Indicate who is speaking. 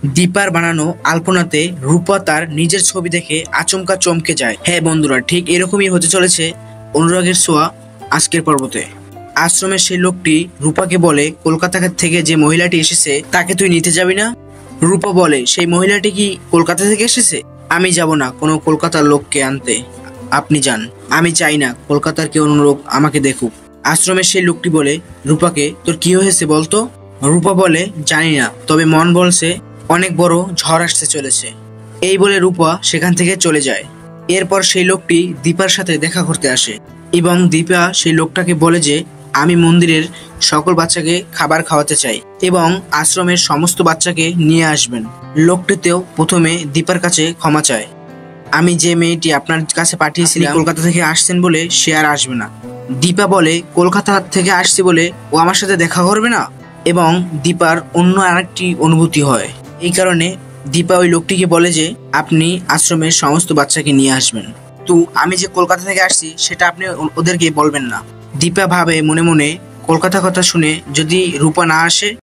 Speaker 1: দীপার বানানো আলপনাতে রূপা তার নিজের ছবি দেখে আচমকা চমকে যায়। হ্যাঁ বন্ধুরা, ঠিক এরকমই হতে চলেছে অনুরাগের ছোঁয়া আজকের পর্বতে। আশ্রমের সেই লোকটি রূপাকে বলে, কলকাতা থেকে যে মহিলাটি এসেছে তাকে তুই নিতে যাবি না? রূপা বলে, সেই মহিলাটি কি কলকাতা থেকে এসেছে? আমি যাব না কোনো কলকাতার লোককে আনতে, আপনি যান। আমি চাই না কলকাতার কেউ অন্য লোক আমাকে দেখুক। আশ্রমের সেই লোকটি বলে রূপাকে, তোর কি হয়েছে বলতো? রূপা বলে, জানি না, তবে মন বলছে অনেক বড় ঝড় আসতে চলেছে। এই বলে রূপা সেখান থেকে চলে যায়। এরপর সেই লোকটি দীপার সাথে দেখা করতে আসে এবং দীপা সেই লোকটাকে বলে যে, আমি মন্দিরের সকল বাচ্চাকে খাবার খাওয়াতে চাই এবং আশ্রমের সমস্ত বাচ্চাকে নিয়ে আসবেন। লোকটিতেও প্রথমে দীপার কাছে ক্ষমা চায়। আমি যে মেয়েটি আপনার কাছে পাঠিয়েছিলাম কলকাতা থেকে আসছেন বলে সে আর আসবে না। দীপা বলে, কলকাতা থেকে আসছে বলে ও আমার সাথে দেখা করবে না? এবং দীপার অন্য আরেকটি অনুভূতি হয়। এই কারণে দীপা ওই লোকটিকে বলে যে, আপনি আশ্রমের সমস্ত বাচ্চাকে নিয়ে আসবেন, তো আমি যে কলকাতা থেকে আসছি সেটা আপনি ওদেরকে বলবেন না। দীপা ভাবে মনে মনে, কলকাতা কথা শুনে যদি রূপা না আসে